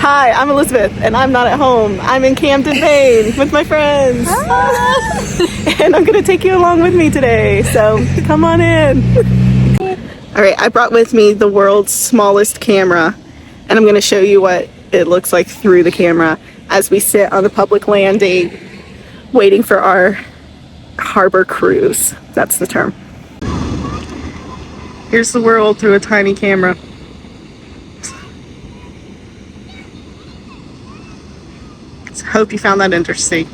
Hi, I'm Elizabeth, and I'm not at home. I'm in Camden, Maine with my friends. And I'm gonna take you along with me today, so come on in. All right, I brought with me the world's smallest camera, and I'm gonna show you what it looks like through the camera as we sit on the public landing waiting for our harbor cruise. That's the term. Here's the world through a tiny camera. So hope you found that interesting.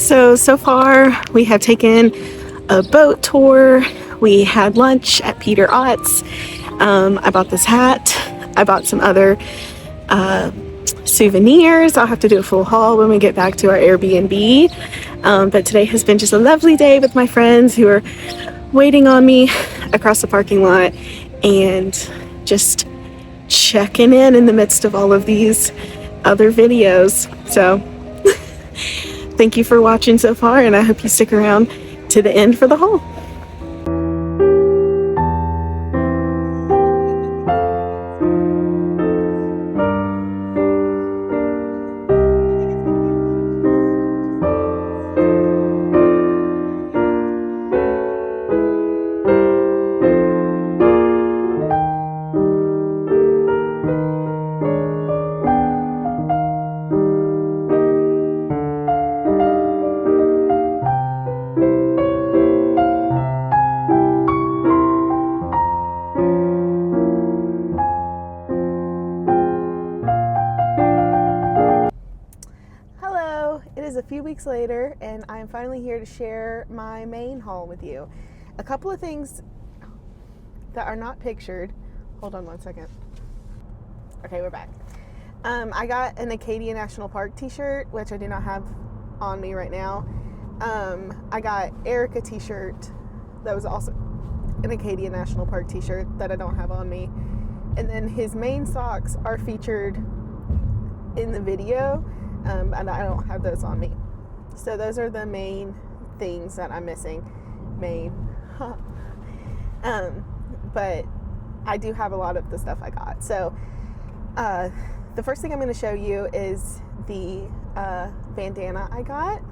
So far we have taken a boat tour. We had lunch at Peter Ott's. I bought this hat. I bought some other souvenirs. I'll have to do a full haul when we get back to our Airbnb. But today has been just a lovely day with my friends who are waiting on me across the parking lot and just checking in the midst of all of these other videos. So thank you for watching so far, and I hope you stick around to the end for the haul. It is a few weeks later, and I am finally here to share my Maine haul with you. A couple of things that are not pictured. Hold on one second. Okay, we're back. I got an Acadia National Park t-shirt, which I do not have on me right now. I got Eric a t-shirt that was also an Acadia National Park t-shirt that I don't have on me. And then his Maine socks are featured in the video. And I don't have those on me. So those are the main things that I'm missing. Maine. But I do have a lot of the stuff I got. So the first thing I'm going to show you is the bandana I got.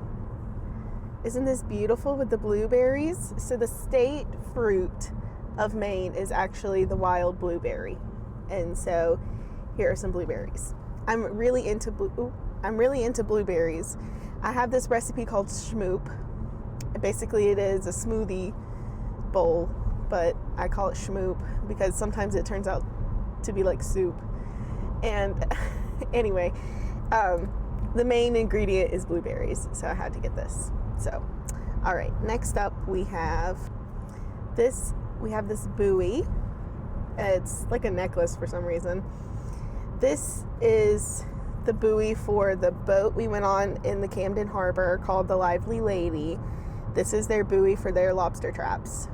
Isn't this beautiful with the blueberries? So the state fruit of Maine is actually the wild blueberry. And so here are some blueberries. I'm really into blueberries. I have this recipe called schmoop. Basically, it is a smoothie bowl, but I call it schmoop because sometimes it turns out to be like soup. And anyway, the main ingredient is blueberries, so I had to get this. So, all right, next up we have this. We have this buoy. It's like a necklace for some reason. This is the buoy for the boat we went on in the Camden harbor called the Lively Lady. This is their buoy for their lobster traps.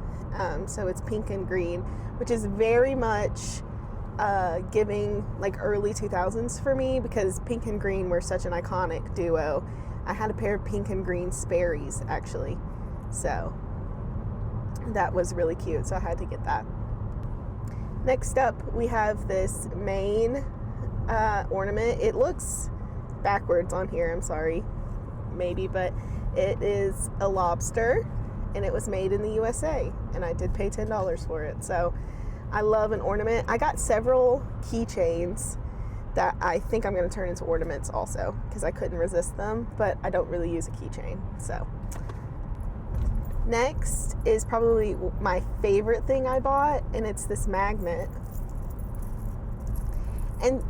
So it's pink and green, which is very much giving like early 2000s for me because pink and green were such an iconic duo. I had a pair of pink and green Sperry's actually. So that was really cute. So I had to get that. Next up, we have this Maine ornament. It looks backwards on here, I'm sorry, maybe, but it is a lobster and it was made in the USA, and I did pay $10 for it. So I love an ornament. I got several keychains that I think I'm going to turn into ornaments also because I couldn't resist them, but I don't really use a keychain. So next is probably my favorite thing I bought, and it's this magnet. And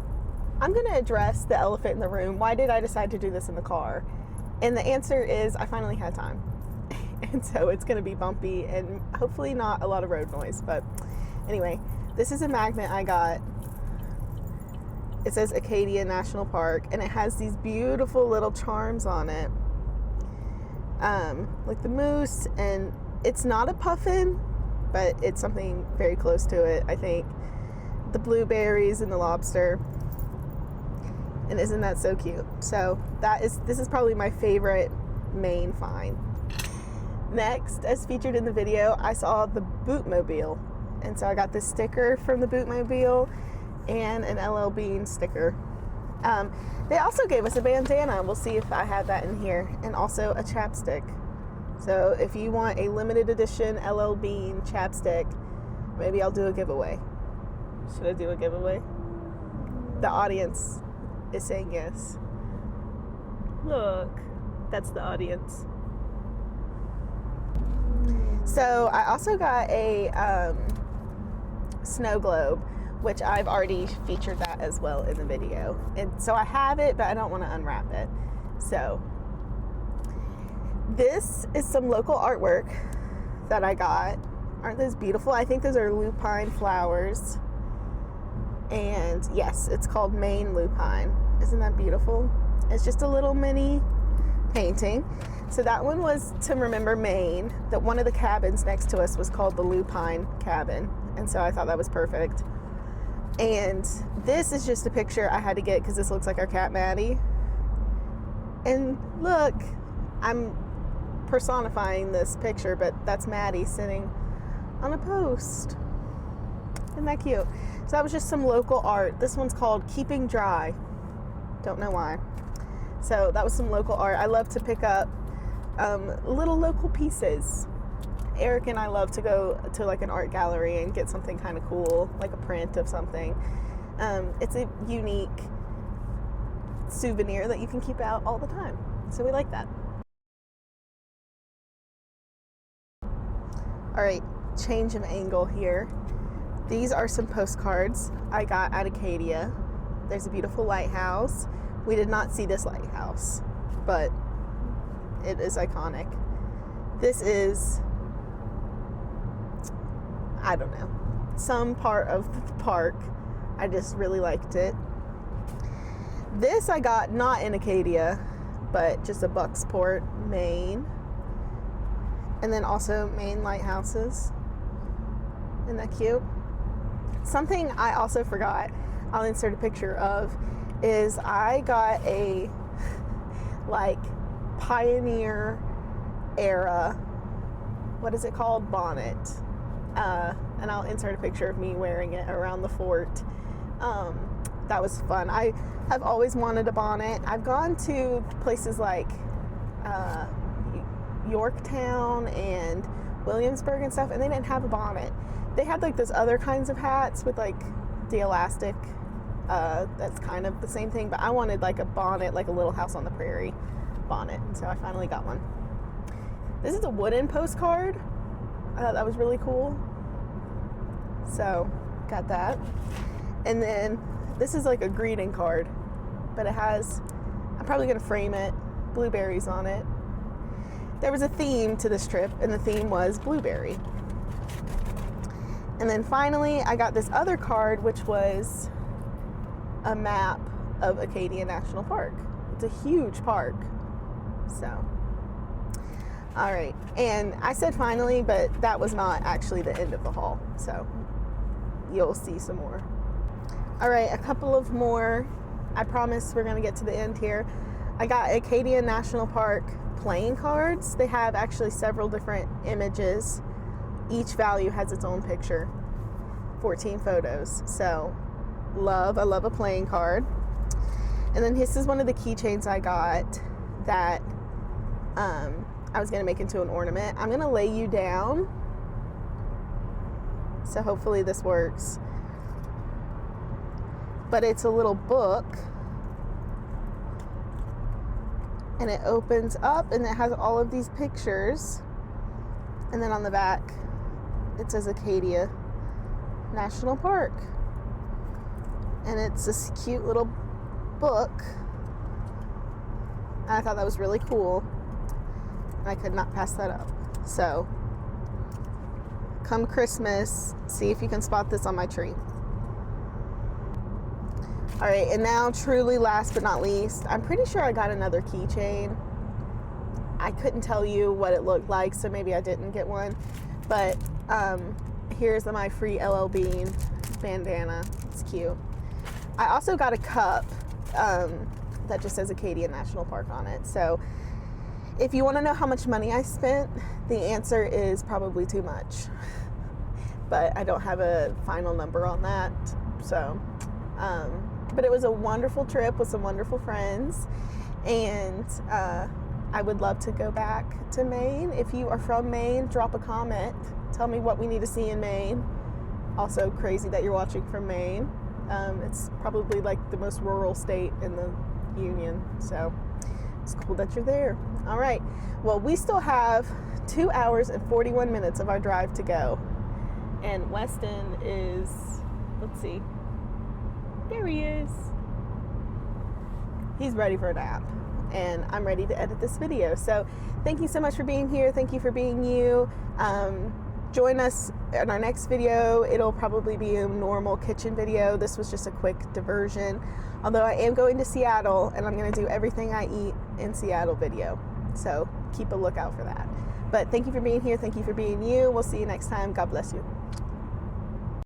I'm going to address the elephant in the room. Why did I decide to do this in the car? And the answer is I finally had time. And so it's going to be bumpy and hopefully not a lot of road noise. But anyway, this is a magnet I got. It says Acadia National Park, and it has these beautiful little charms on it. Like the moose, and it's not a puffin, but it's something very close to it, I think. The blueberries and the lobster. And isn't that so cute? So this is probably my favorite Maine find. Next, as featured in the video, I saw the Bootmobile. And so I got this sticker from the Bootmobile and an LL Bean sticker. They also gave us a bandana. We'll see if I have that in here. And also a chapstick. So if you want a limited edition LL Bean chapstick, maybe I'll do a giveaway. Should I do a giveaway? The audience is saying yes. Look, that's the audience. So I also got a snow globe, which I've already featured that as well in the video. And so I have it, but I don't want to unwrap it. So This is some local artwork that I got. Aren't those beautiful? I think those are lupine flowers. And yes, it's called Maine lupine. Isn't that beautiful? It's just a little mini painting. So that one was to remember Maine. That one of the cabins next to us was called the Lupine Cabin. And so I thought that was perfect. And this is just a picture I had to get because this looks like our cat Maddie. And look, I'm personifying this picture, but that's Maddie sitting on a post. Isn't that cute? So that was just some local art. This one's called Keeping Dry. Don't know why. So that was some local art. I love to pick up little local pieces. Eric and I love to go to like an art gallery and get something kind of cool, like a print of something. It's a unique souvenir that you can keep out all the time. So we like that. All right, change of angle here. These are some postcards I got at Acadia. There's a beautiful lighthouse. We did not see this lighthouse, but it is iconic. This is, I don't know, some part of the park. I just really liked it. This I got not in Acadia, but just a Bucksport, Maine. And then also Maine lighthouses. Isn't that cute? Something I also forgot, I'll insert a picture of, is I got a like pioneer era, what is it called? Bonnet. And I'll insert a picture of me wearing it around the fort. That was fun. I have always wanted a bonnet. I've gone to places like Yorktown and Williamsburg and stuff, and they didn't have a bonnet. They had like those other kinds of hats with like the elastic. That's kind of the same thing, but I wanted like a bonnet, like a Little House on the Prairie bonnet, and so I finally got one. This is a wooden postcard. I thought that was really cool, so got that. And then this is like a greeting card, but it has, I'm probably gonna frame it, blueberries on it. There was a theme to this trip, and the theme was blueberry. And then finally I got this other card, which was a map of Acadia National Park. It's a huge park. So, all right. And I said finally, but that was not actually the end of the haul. So you'll see some more. All right, a couple of more. I promise we're gonna get to the end here. I got Acadia National Park playing cards. They have actually several different images. Each value has its own picture. 14 photos. So I love a playing card. And then this is one of the keychains I got that I was gonna make into an ornament. I'm gonna lay you down, so hopefully this works. But it's a little book, and it opens up and it has all of these pictures, and then on the back it says Acadia National Park. And it's this cute little book. And I thought that was really cool. And I could not pass that up. So, come Christmas, see if you can spot this on my tree. All right, and now truly last but not least, I'm pretty sure I got another keychain. I couldn't tell you what it looked like, so maybe I didn't get one. But here's my free LL Bean bandana. It's cute. I also got a cup that just says Acadia National Park on it. So if you want to know how much money I spent, the answer is probably too much. But I don't have a final number on that. So, but it was a wonderful trip with some wonderful friends. And I would love to go back to Maine. If you are from Maine, drop a comment. Tell me what we need to see in Maine. Also crazy that you're watching from Maine. It's probably like the most rural state in the Union, so it's cool that you're there. All right, well, we still have 2 hours and 41 minutes of our drive to go, and Weston is, let's see, there he is. He's ready for a nap, and I'm ready to edit this video. So thank you so much for being here. Thank you for being you. Join us in our next video. It'll probably be a normal kitchen video. This was just a quick diversion. Although I am going to Seattle, and I'm going to do everything I eat in Seattle video. So keep a lookout for that. But thank you for being here. Thank you for being you. We'll see you next time. God bless you.